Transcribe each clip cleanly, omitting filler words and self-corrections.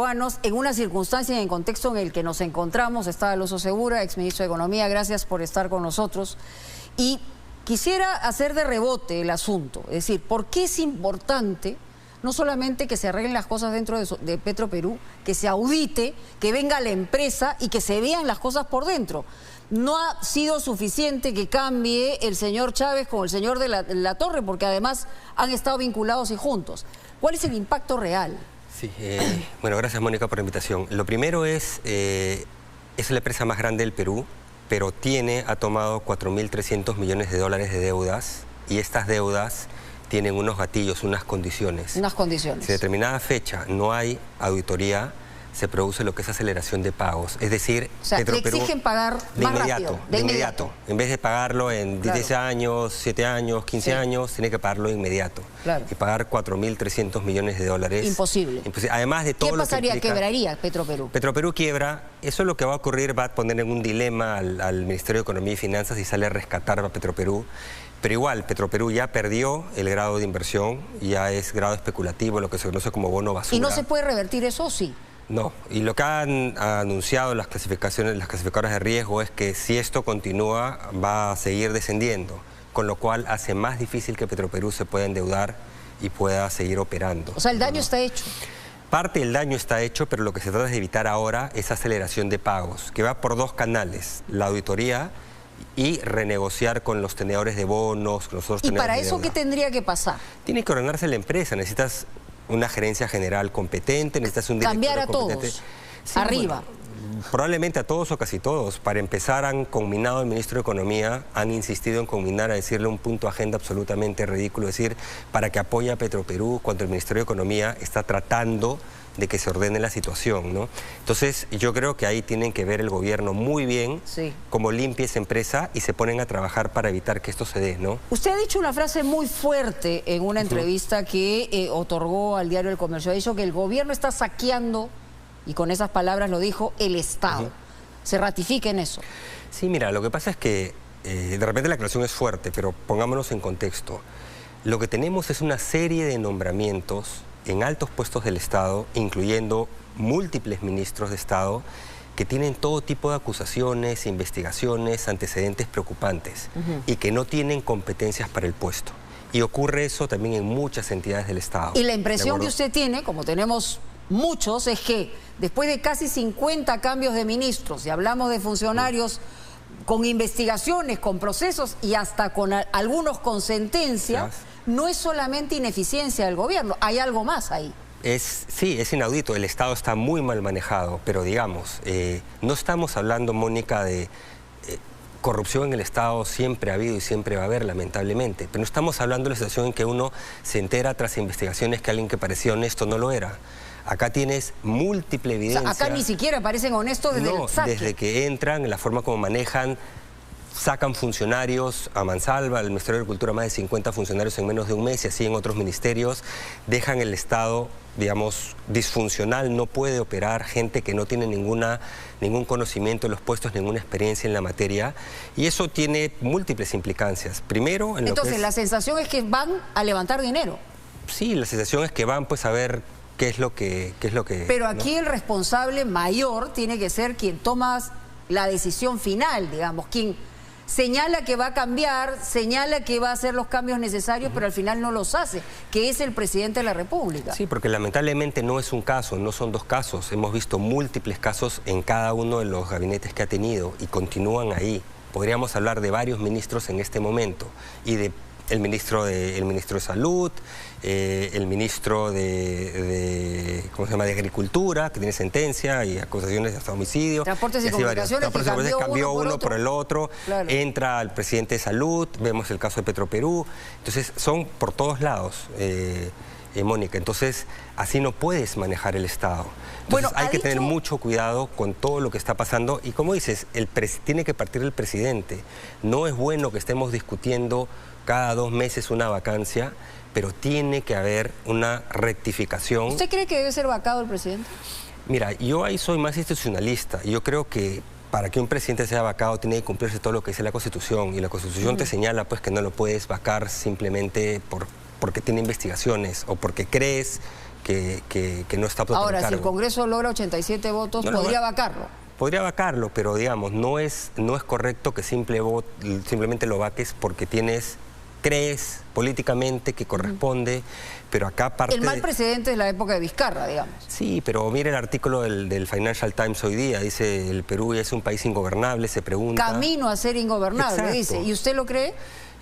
peruanos en una circunstancia y en el contexto en el que nos encontramos. Está Alonso Segura, exministro de Economía, gracias por estar con nosotros. Y quisiera hacer de rebote el asunto, es decir, ¿por qué es importante no solamente que se arreglen las cosas dentro de Petroperú, que se audite, que venga la empresa y que se vean las cosas por dentro? No ha sido suficiente que cambie el señor Chávez con el señor de la Torre, porque además han estado vinculados y juntos. ¿Cuál es el impacto real? Sí, bueno, gracias Mónica por la invitación. Lo primero es la empresa más grande del Perú, pero ha tomado 4.300 millones de dólares de deudas, y estas deudas tienen unos gatillos, unas condiciones. Unas condiciones. Si a determinada fecha no hay auditoría, se produce lo que es aceleración de pagos. Es decir, o sea, le exigen pagar más rápido, de inmediato. En vez de pagarlo en 10 años, 7 años, 15 años, tiene que pagarlo de inmediato. Claro. Y pagar 4.300 millones de dólares. Imposible. Además de todo ¿Qué pasaría? Lo que implica, ¿Quebraría Petroperú? Petroperú quiebra. Eso es lo que va a ocurrir, va a poner en un dilema al Ministerio de Economía y Finanzas si sale a rescatar a Petroperú. Pero igual, Petroperú ya perdió el grado de inversión, ya es grado especulativo, lo que se conoce como bono basura. ¿Y no se puede revertir eso, sí? No, y lo que han anunciado las clasificadoras de riesgo es que si esto continúa va a seguir descendiendo, con lo cual hace más difícil que Petroperú se pueda endeudar y pueda seguir operando. O sea, el daño está hecho. Parte del daño está hecho, pero lo que se trata es de evitar ahora esa aceleración de pagos, que va por dos canales, la auditoría y renegociar con los tenedores de bonos, con los otros tenedores de deuda. ¿Y para eso qué tendría que pasar? Tiene que ordenarse la empresa, necesitas una gerencia general competente, necesitas un director cambiar a competente. todos, sí, arriba. Bueno, probablemente a todos o casi todos. Para empezar, han conminado al ministro de Economía, han insistido en conminar, a decirle un punto de agenda absolutamente ridículo, decir, para que apoye a Petroperú, cuando el Ministerio de Economía está tratando de que se ordene la situación, ¿no? Entonces, yo creo que ahí tienen que ver el gobierno muy bien cómo limpia esa empresa y se ponen a trabajar para evitar que esto se dé, ¿no? Usted ha dicho una frase muy fuerte en una entrevista que otorgó al diario El Comercio. Ha dicho que el gobierno está saqueando, y con esas palabras lo dijo, el Estado. ¿Se ratifica en eso? Sí, mira, lo que pasa es que de repente la aclaración es fuerte, pero pongámonos en contexto. Lo que tenemos es una serie de nombramientos en altos puestos del Estado, incluyendo múltiples ministros de Estado, que tienen todo tipo de acusaciones, investigaciones, antecedentes preocupantes y que no tienen competencias para el puesto. Y ocurre eso también en muchas entidades del Estado. Y la impresión que usted tiene, como tenemos muchos, es que después de casi 50 cambios de ministros, y hablamos de funcionarios con investigaciones, con procesos y hasta con algunos con sentencias, no es solamente ineficiencia del gobierno, hay algo más ahí. Sí, es inaudito, el Estado está muy mal manejado, pero digamos, no estamos hablando, Mónica, de corrupción en el Estado, siempre ha habido y siempre va a haber, lamentablemente, pero no estamos hablando de la situación en que uno se entera tras investigaciones que alguien que parecía honesto no lo era. Acá tienes múltiple evidencia. O sea, acá ni siquiera parecen honestos desde el saque. Desde que entran, en la forma como manejan, sacan funcionarios a mansalva, el Ministerio de Cultura más de 50 funcionarios en menos de un mes y así en otros ministerios, dejan el Estado, digamos, disfuncional, no puede operar, gente que no tiene ningún conocimiento de los puestos, ninguna experiencia en la materia, y eso tiene múltiples implicancias. Primero, entonces, la sensación es que van a levantar dinero. Sí, la sensación es que van pues a ver qué es lo que... Pero aquí el responsable mayor tiene que ser quien toma la decisión final, digamos, quien señala que va a cambiar, señala que va a hacer los cambios necesarios, pero al final no los hace, que es el presidente de la República. Sí, porque lamentablemente no es un caso, no son dos casos. Hemos visto múltiples casos en cada uno de los gabinetes que ha tenido y continúan ahí. Podríamos hablar de varios ministros en este momento y de el ministro de Salud, el ministro ¿cómo se llama?, de Agricultura, que tiene sentencia y acusaciones de hasta homicidio. Transportes y Comunicaciones, que cambió uno por el otro. Claro. Entra el presidente de Salud, vemos el caso de Petroperú. Entonces, son por todos lados, Mónica. Entonces, así no puedes manejar el Estado. Entonces, hay que tener mucho cuidado con todo lo que está pasando. Y como dices, tiene que partir el presidente. No es bueno que estemos discutiendo cada 2 meses una vacancia, pero tiene que haber una rectificación. ¿Usted cree que debe ser vacado el presidente? Mira, yo ahí soy más institucionalista. Yo creo que para que un presidente sea vacado tiene que cumplirse todo lo que dice la Constitución. Y la Constitución te señala pues que no lo puedes vacar simplemente porque tiene investigaciones o porque crees que no está totalmente Ahora, cargo. si el Congreso logra 87 votos, ¿podría vacarlo? Podría vacarlo, pero digamos, no es correcto que simplemente lo vaques porque crees políticamente que corresponde, pero acá parte... El mal precedente es la época de Vizcarra, digamos. Sí, pero mire el artículo del Financial Times hoy día, dice el Perú es un país ingobernable, se pregunta... Camino a ser ingobernable, Exacto. dice. ¿Y usted lo cree?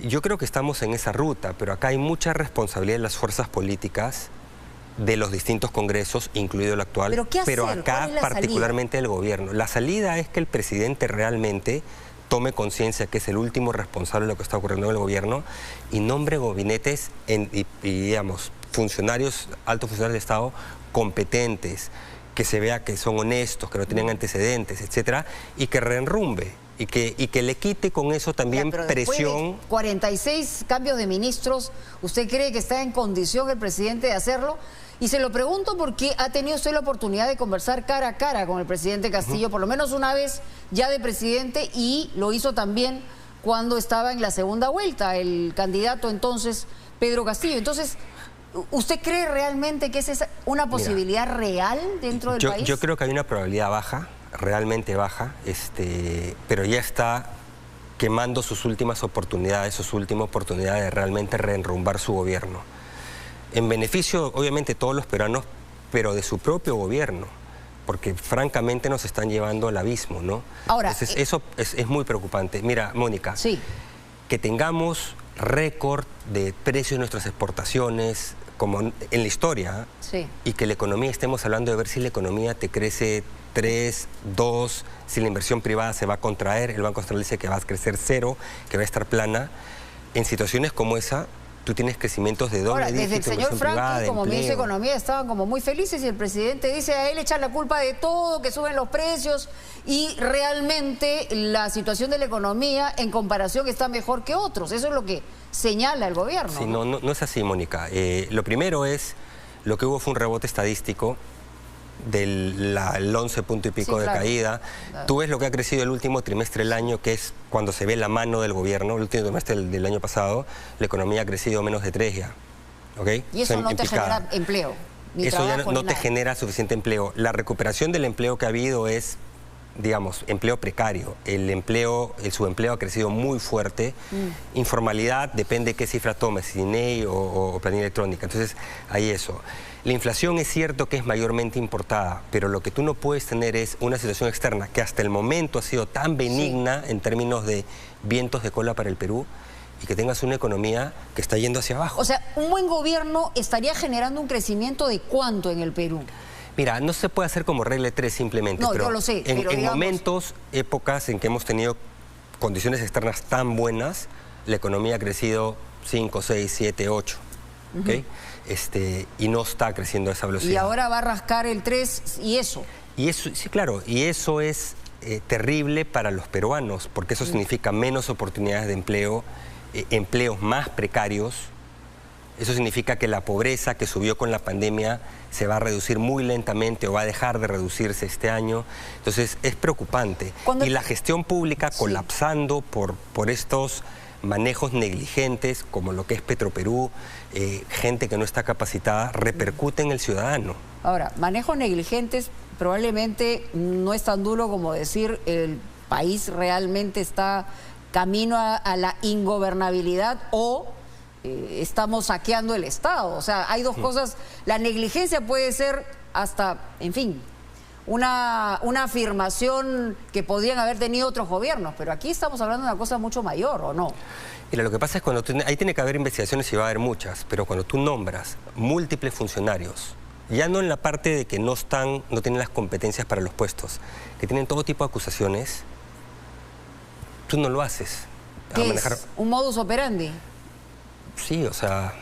Yo creo que estamos en esa ruta, pero acá hay mucha responsabilidad de las fuerzas políticas, de los distintos congresos, incluido el actual, ¿Pero qué hacer? pero acá particularmente el gobierno. La salida es que el presidente realmente tome conciencia que es el último responsable de lo que está ocurriendo en el gobierno y nombre gabinetes y digamos, altos funcionarios del Estado competentes, que se vea que son honestos, que no tienen antecedentes, etcétera, y que reenrumbe. Y que le quite con eso también presión. De 46 cambios de ministros, ¿usted cree que está en condición el presidente de hacerlo? Y se lo pregunto porque ha tenido usted la oportunidad de conversar cara a cara con el presidente Castillo, por lo menos una vez ya de presidente, y lo hizo también cuando estaba en la segunda vuelta, el candidato entonces Pedro Castillo. Entonces, ¿usted cree realmente que esa es una posibilidad real dentro del país? Yo creo que hay una probabilidad baja, realmente baja, pero ya está quemando sus últimas oportunidades de realmente reenrumbar su gobierno. En beneficio, obviamente, de todos los peruanos, pero de su propio gobierno, porque francamente nos están llevando al abismo, ¿no? Ahora, entonces, eso es muy preocupante. Mira, Mónica, sí, que tengamos récord de precios de nuestras exportaciones, como en la historia, sí, y que la economía, estemos hablando de ver si la economía te crece 3, 2, si la inversión privada se va a contraer, el Banco Central dice que va a crecer 0, que va a estar plana. En situaciones como esa, tú tienes crecimientos de doble dígito. Desde el señor Franklin, como ministro de Economía, estaban como muy felices y el presidente dice a él echar la culpa de todo, que suben los precios y realmente la situación de la economía en comparación está mejor que otros. Eso es lo que señala el gobierno. Sí, no es así, Mónica. Lo primero es, lo que hubo fue un rebote estadístico del 11 punto y pico de caída. Tú ves lo que ha crecido el último trimestre del año, que es cuando se ve la mano del gobierno. El último trimestre del año pasado, la economía ha crecido menos de 3 ya. ¿Okay? Y eso no te genera empleo. Eso ya no te genera suficiente empleo. La recuperación del empleo que ha habido es, digamos, empleo precario. El subempleo ha crecido muy fuerte. Informalidad, depende de qué cifra tomes, si INEI o planilla electrónica. Entonces, hay eso. La inflación es cierto que es mayormente importada, pero lo que tú no puedes tener es una situación externa que hasta el momento ha sido tan benigna en términos de vientos de cola para el Perú, y que tengas una economía que está yendo hacia abajo. O sea, un buen gobierno estaría generando un crecimiento de ¿cuánto en el Perú? Mira, no se puede hacer como regla 3 simplemente. No, pero yo lo sé. En digamos... momentos, épocas en que hemos tenido condiciones externas tan buenas, la economía ha crecido 5, 6, 7, 8. ¿Okay? Y no está creciendo a esa velocidad. Y ahora va a rascar el 3 y eso. Y eso, sí, claro, y eso es terrible para los peruanos, porque eso significa menos oportunidades de empleo, empleos más precarios. Eso significa que la pobreza que subió con la pandemia se va a reducir muy lentamente o va a dejar de reducirse este año. Entonces es preocupante. Y la gestión pública colapsando por estos manejos negligentes, como lo que es Petroperú, gente que no está capacitada, repercute en el ciudadano. Ahora, manejos negligentes probablemente no es tan duro como decir el país realmente está camino a la ingobernabilidad o estamos saqueando el Estado. O sea, hay dos cosas. La negligencia puede ser hasta, en fin, una afirmación que podrían haber tenido otros gobiernos, pero aquí estamos hablando de una cosa mucho mayor, ¿o no? Mira, lo que pasa es cuando ahí tiene que haber investigaciones y va a haber muchas, pero cuando tú nombras múltiples funcionarios, ya no en la parte de que no tienen las competencias para los puestos, que tienen todo tipo de acusaciones, tú no lo haces. ¿Qué es? ¿Un modus operandi? Sí, o sea,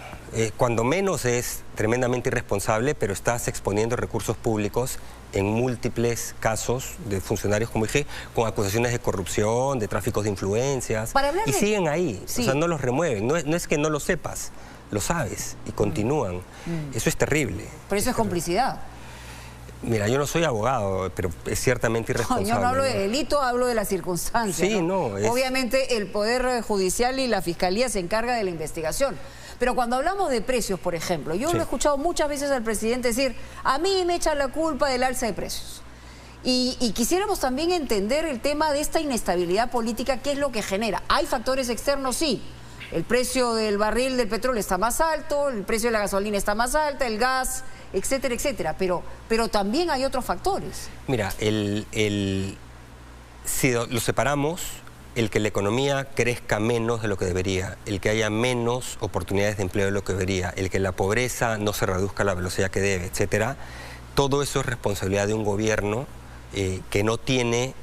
cuando menos es tremendamente irresponsable, pero estás exponiendo recursos públicos en múltiples casos de funcionarios, como dije, con acusaciones de corrupción, de tráficos de influencias, y siguen ahí, o sea, no los remueven. No es que no lo sepas, lo sabes y continúan. Eso es terrible. Pero eso es complicidad. Mira, yo no soy abogado, pero es ciertamente irresponsable. No, yo no hablo de delito, hablo de las circunstancias. Sí, Obviamente el Poder Judicial y la Fiscalía se encargan de la investigación. Pero cuando hablamos de precios, por ejemplo, yo lo he escuchado muchas veces al presidente decir, a mí me echan la culpa del alza de precios. Y quisiéramos también entender el tema de esta inestabilidad política, ¿qué es lo que genera? ¿Hay factores externos? Sí. El precio del barril del petróleo está más alto, el precio de la gasolina está más alta, el gas, etcétera, etcétera. Pero también hay otros factores. Mira, si lo separamos, el que la economía crezca menos de lo que debería, el que haya menos oportunidades de empleo de lo que debería, el que la pobreza no se reduzca a la velocidad que debe, etcétera, todo eso es responsabilidad de un gobierno que no tiene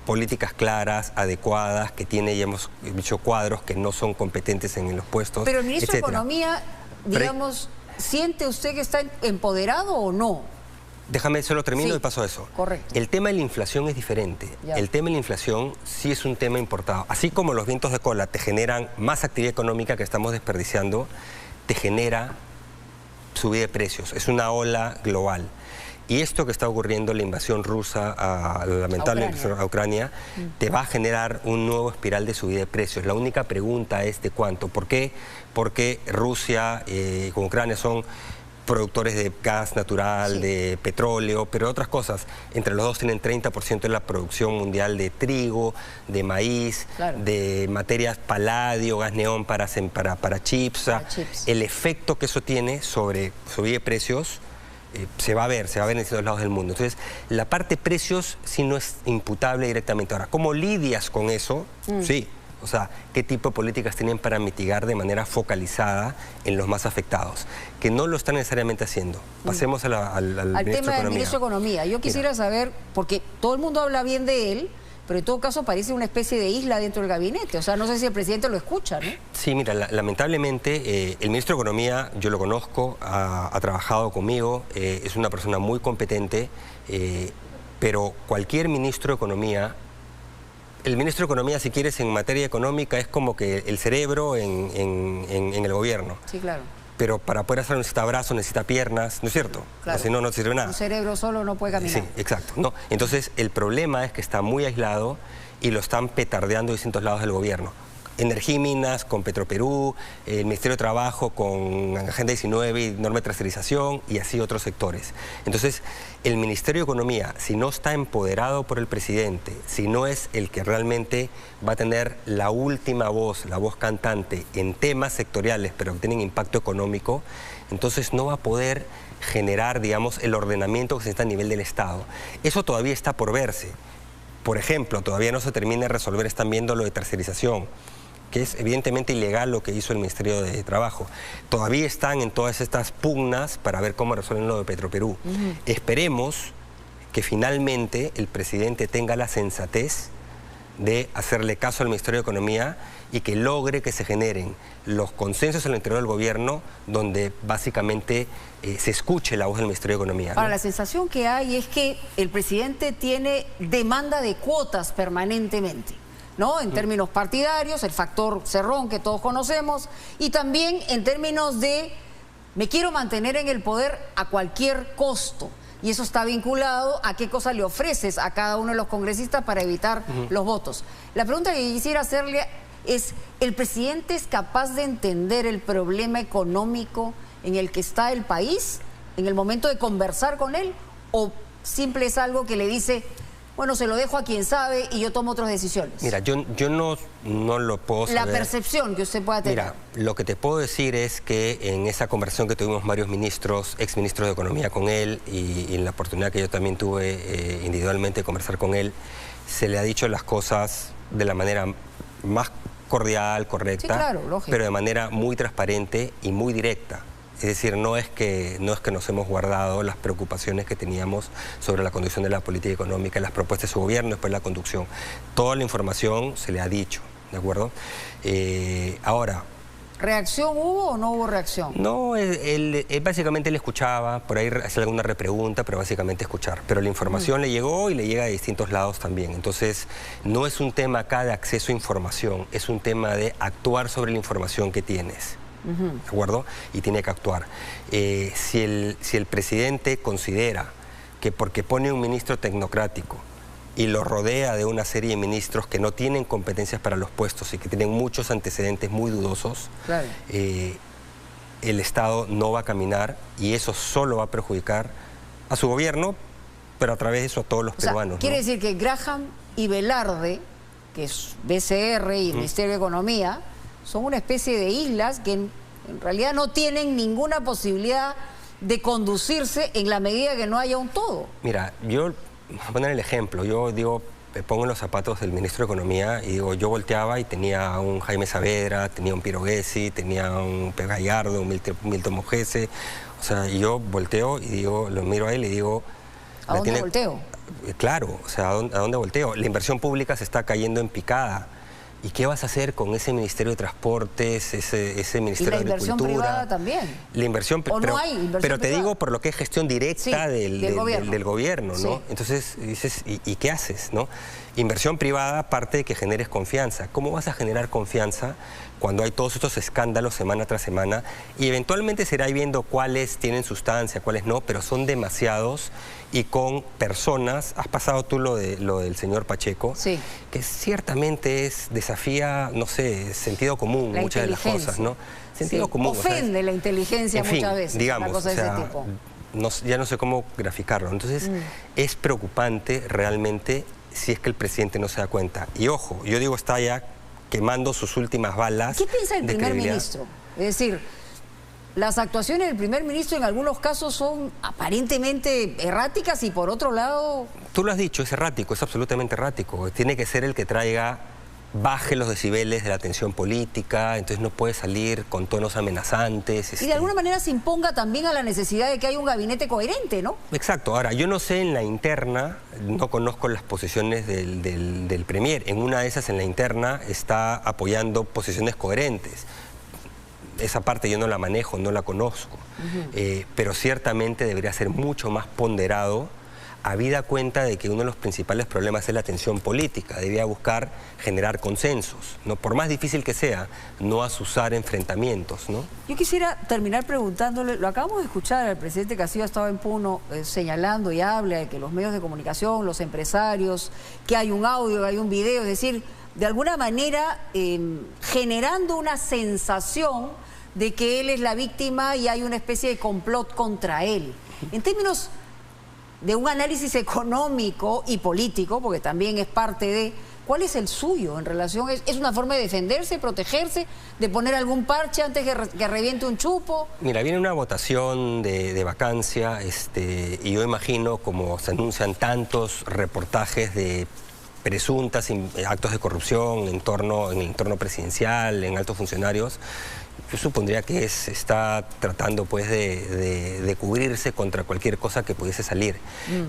políticas claras, adecuadas, que tiene, ya hemos dicho, cuadros que no son competentes en los puestos, pero el ministro etcétera. de Economía, digamos, ¿siente usted que está empoderado o no? Déjame, solo termino y paso a eso. Correcto. El tema de la inflación es diferente. Ya. El tema de la inflación sí es un tema importado. Así como los vientos de cola te generan más actividad económica que estamos desperdiciando, te genera subida de precios. Es una ola global. Y esto que está ocurriendo, la invasión rusa a Ucrania, te va a generar un nuevo espiral de subida de precios. La única pregunta es de cuánto. ¿Por qué? Porque Rusia y Ucrania son productores de gas natural, de petróleo, pero otras cosas. Entre los dos tienen 30% de la producción mundial de trigo, de maíz, de materias paladio, gas neón para chips. El efecto que eso tiene sobre subida de precios se va a ver en distintos lados del mundo. Entonces, la parte precios sí no es imputable directamente. Ahora, ¿cómo lidias con eso? Sí. O sea, ¿qué tipo de políticas tienen para mitigar de manera focalizada en los más afectados? Que no lo están necesariamente haciendo. Pasemos al tema del ministro de Economía. Yo quisiera saber, porque todo el mundo habla bien de él, pero en todo caso parece una especie de isla dentro del gabinete. O sea, no sé si el presidente lo escucha, ¿no? Sí, mira, lamentablemente el ministro de Economía, yo lo conozco, ha trabajado conmigo, es una persona muy competente, pero cualquier ministro de Economía, el ministro de Economía, si quieres, en materia económica es como que el cerebro en el gobierno. Sí, claro. Pero para poder hacerlo necesita brazos, necesita piernas, ¿no es cierto? Claro. Si no, no sirve nada. Un cerebro solo no puede caminar. Sí, exacto. No. Entonces, el problema es que está muy aislado y lo están petardeando en distintos lados del gobierno. Energía y Minas con Petroperú, el Ministerio de Trabajo con Agenda 19 y norma de tercerización y así otros sectores. Entonces, el Ministerio de Economía, si no está empoderado por el presidente, si no es el que realmente va a tener la última voz, la voz cantante en temas sectoriales, pero que tienen impacto económico, entonces no va a poder generar, digamos, el ordenamiento que se necesita a nivel del Estado. Eso todavía está por verse. Por ejemplo, todavía no se termina de resolver, están viendo lo de tercerización, que es evidentemente ilegal lo que hizo el Ministerio de Trabajo. Todavía están en todas estas pugnas para ver cómo resuelven lo de Petroperú. Esperemos que finalmente el presidente tenga la sensatez de hacerle caso al Ministerio de Economía y que logre que se generen los consensos en el interior del gobierno donde básicamente se escuche la voz del Ministerio de Economía, ¿no? Ahora, la sensación que hay es que el presidente tiene demanda de cuotas permanentemente, ¿no? En términos partidarios, el factor Cerrón que todos conocemos, y también en términos de me quiero mantener en el poder a cualquier costo. Y eso está vinculado a qué cosa le ofreces a cada uno de los congresistas para evitar los votos. La pregunta que quisiera hacerle es, ¿el presidente es capaz de entender el problema económico en el que está el país en el momento de conversar con él? ¿O simple es algo que le dice, bueno, se lo dejo a quien sabe y yo tomo otras decisiones? Mira, yo no lo puedo saber. La percepción que usted pueda tener. Mira, lo que te puedo decir es que en esa conversación que tuvimos varios ministros, exministros de Economía con él, y en la oportunidad que yo también tuve individualmente de conversar con él, se le ha dicho las cosas de la manera más cordial, correcta, sí, claro, lógico, pero de manera muy transparente y muy directa. Es decir, no es que nos hemos guardado las preocupaciones que teníamos sobre la conducción de la política económica, las propuestas de su gobierno, después la conducción. Toda la información se le ha dicho, ¿de acuerdo? Ahora... ¿Reacción hubo o no hubo reacción? No, básicamente él escuchaba, por ahí hace alguna repregunta, pero básicamente escuchar. Pero la información le llegó y le llega de distintos lados también. Entonces, no es un tema acá de acceso a información, es un tema de actuar sobre la información que tienes. ¿De acuerdo? Y tiene que actuar. Si el presidente considera que porque pone un ministro tecnocrático y lo rodea de una serie de ministros que no tienen competencias para los puestos y que tienen muchos antecedentes muy dudosos, claro, el Estado no va a caminar y eso solo va a perjudicar a su gobierno, pero a través de eso a todos los peruanos. Quiere decir que Graham y Velarde, que es BCR y el Ministerio de Economía, son una especie de islas que en realidad no tienen ninguna posibilidad de conducirse en la medida que no haya un todo. Mira, yo voy a poner el ejemplo. Yo digo, me pongo en los zapatos del ministro de Economía y digo, yo volteaba y tenía un Jaime Saavedra, tenía un Piero Gessi, tenía un P. Gallardo, un Milton Mojese. O sea, y yo volteo y digo, lo miro a él y digo... ¿A dónde volteo? Claro, o sea, ¿a dónde volteo? La inversión pública se está cayendo en picada. ¿Y qué vas a hacer con ese Ministerio de Transportes, ese Ministerio de Agricultura? ¿Y la inversión privada también? La inversión, ¿O no hay inversión pero te privada? digo por lo que es gestión directa del gobierno, ¿no? Sí. Entonces dices, ¿y qué haces, no? Inversión privada parte de que generes confianza. ¿Cómo vas a generar confianza cuando hay todos estos escándalos semana tras semana? Y eventualmente se irá viendo cuáles tienen sustancia, cuáles no, pero son demasiados y con personas, has pasado tú lo del señor Pacheco, sí, que ciertamente desafía, no sé, sentido común, muchas de las cosas, ¿no? Sentido común. Ofende, ¿sabes? La inteligencia muchas veces, digamos, una cosa de ese tipo. Ya no sé cómo graficarlo. Entonces, es preocupante realmente si es que el presidente no se da cuenta. Y ojo, yo digo, está ya quemando sus últimas balas. ¿Qué piensa el primer ministro? Es decir, las actuaciones del primer ministro en algunos casos son aparentemente erráticas y por otro lado... Tú lo has dicho, es errático, es absolutamente errático. Tiene que ser el que baje los decibeles de la tensión política, entonces no puede salir con tonos amenazantes. Y de alguna manera se imponga también a la necesidad de que haya un gabinete coherente, ¿no? Exacto. Ahora, yo no sé en la interna, no conozco las posiciones del Premier. En una de esas, en la interna, está apoyando posiciones coherentes. Esa parte yo no la manejo, no la conozco. Pero ciertamente debería ser mucho más ponderado, habida cuenta de que uno de los principales problemas es la tensión política. Debía buscar generar consensos, ¿no? Por más difícil que sea, no azuzar enfrentamientos, ¿no? Yo quisiera terminar preguntándole, lo acabamos de escuchar, el presidente Castillo ha estado en Puno señalando y habla de que los medios de comunicación, los empresarios, que hay un audio, que hay un video, es decir, de alguna manera generando una sensación de que él es la víctima y hay una especie de complot contra él. En términos de un análisis económico y político, porque también es parte de... ¿Cuál es el suyo en relación? ¿Es una forma de defenderse, protegerse, de poner algún parche antes que reviente un chupo? Mira, viene una votación de vacancia y yo imagino, como se anuncian tantos reportajes de presuntas actos de corrupción en el entorno presidencial, en altos funcionarios, yo supondría que está tratando pues de cubrirse contra cualquier cosa que pudiese salir.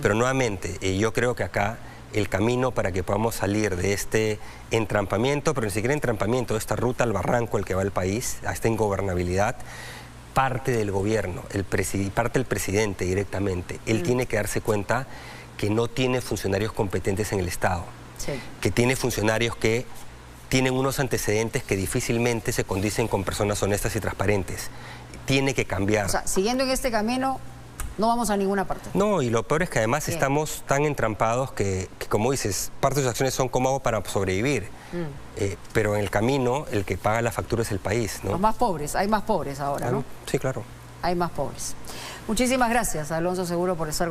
Pero nuevamente, yo creo que acá el camino para que podamos salir de este entrampamiento, pero ni siquiera entrampamiento, de esta ruta al barranco al que va el país, a esta ingobernabilidad, parte del gobierno, parte del presidente directamente. Él tiene que darse cuenta que no tiene funcionarios competentes en el Estado, que tiene funcionarios que tienen unos antecedentes que difícilmente se condicen con personas honestas y transparentes. Tiene que cambiar. O sea, siguiendo en este camino, no vamos a ninguna parte. No, y lo peor es que además estamos tan entrampados que, como dices, parte de sus acciones son cómo hago para sobrevivir. Pero en el camino, el que paga la factura es el país, ¿no? Los más pobres, hay más pobres ahora, ¿no? Sí, claro. Hay más pobres. Muchísimas gracias, Alonso Seguro, por estar con nosotros.